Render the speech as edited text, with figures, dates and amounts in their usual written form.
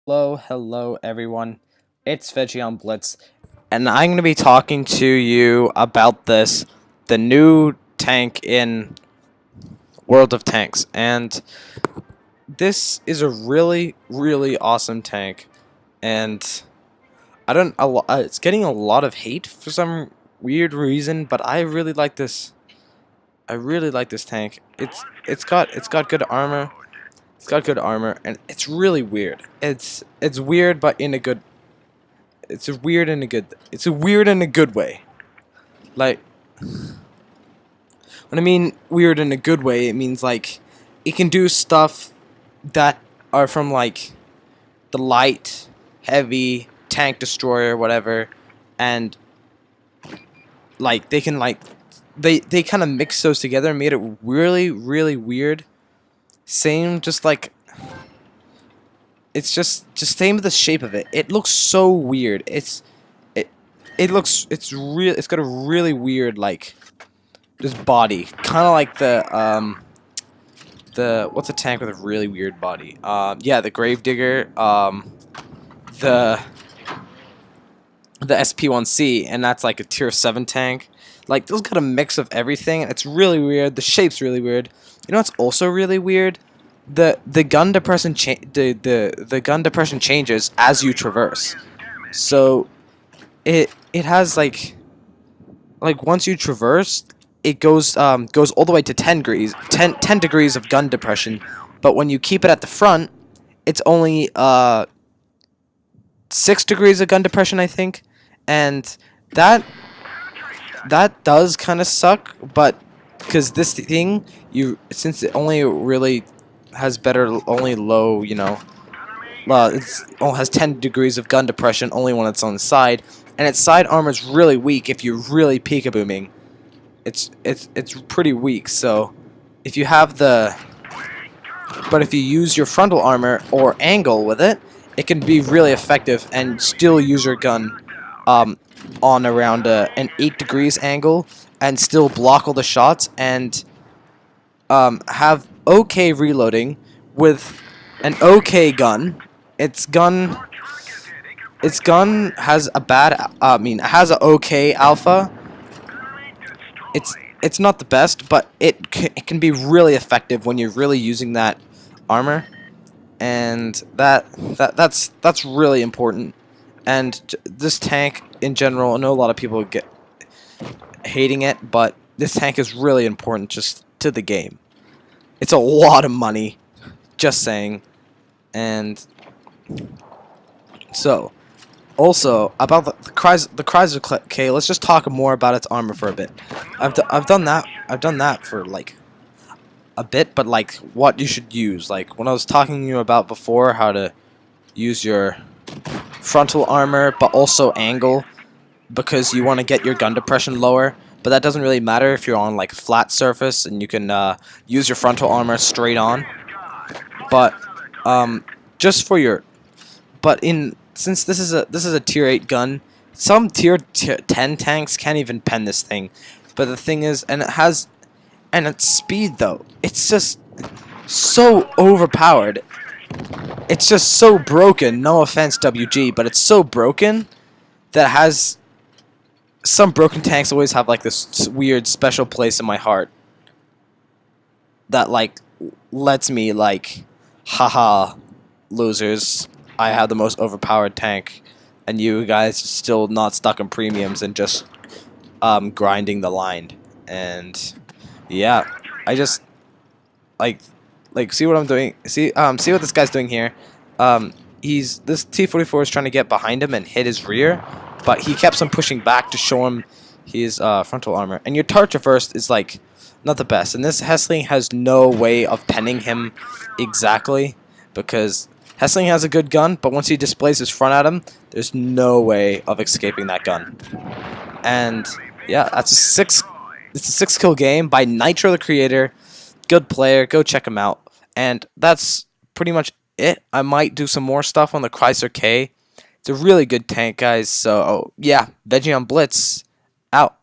Hello everyone. It's Veggie on Blitz, and I'm going to be talking to you about the new tank in World of Tanks. And this is a really awesome tank, and I don't it's getting a lot of hate for some weird reason, but I really like this. I really like this tank. It's got good armor. It's got good armor, and it's really weird. It's weird, but in a good. It's a weird in a good way. Like, when I mean weird in a good way, it means like it can do stuff that are from like the light, heavy, tank destroyer, whatever, and like they can like they kind of mix those together and made it really weird. Same, just like it's just same with the shape of it. It looks so weird. It it looks it's got a really weird like just body, kind of like the what's a tank with a really weird body? Yeah, the Gravedigger, the SP1C, and that's like a tier 7 tank. Like, those got a mix of everything, and it's really weird. The shape's really weird. You know what's also really weird? The gun depression the gun depression changes as you traverse. So it has like once you traverse, it goes all the way to 10 degrees of gun depression. But when you keep it at the front, it's only 6 degrees of gun depression, I think, and that does kind of suck. But because this thing, since it only really has only low, it has 10 degrees of gun depression only when it's on the side, and its side armor is really weak if you're really peekabooming. It's pretty weak. So if you have if you use your frontal armor or angle with it, it can be really effective and still use your gun on around an 8 degrees angle and still block all the shots and have okay reloading with an okay gun. Its gun has a bad, it has an okay alpha. It's not the best, but it can be really effective when you're really using that armor, and that's really important. And this tank in general, I know a lot of people get hating it, but this tank is really important just to the game. It's a lot of money, just saying. And so, also about the Chrysler. Okay, let's just talk more about its armor for a bit. I've done that for like a bit, but like what you should use, like when I was talking to you about before, how to use your frontal armor but also angle, because you want to get your gun depression lower. But that doesn't really matter if you're on like flat surface, and you can use your frontal armor straight on. But just for your, but in since this is a tier 8 gun, some tier 10 tanks can't even pen this thing. But the thing is, and its speed though, it's just so overpowered. It's just so broken. No offense, WG, but it's so broken that it has. Some broken tanks always have like this weird special place in my heart that like lets me like, haha, losers, I have the most overpowered tank, and you guys are still not stuck in premiums and just grinding the line. And yeah, I just like see what I'm doing. See what this guy's doing here. This T-44 is trying to get behind him and hit his rear, but he kept on pushing back to show him his frontal armor. And your turret traverse is like not the best, and this Hessling has no way of penning him exactly, because Hessling has a good gun, but once he displays his front at him, there's no way of escaping that gun. And yeah, it's a 6-kill game by Nitro the Creator. Good player, go check him out. And that's pretty much it. I might do some more stuff on the Chrysler K. It's a really good tank, guys. So yeah, Veggie on Blitz out.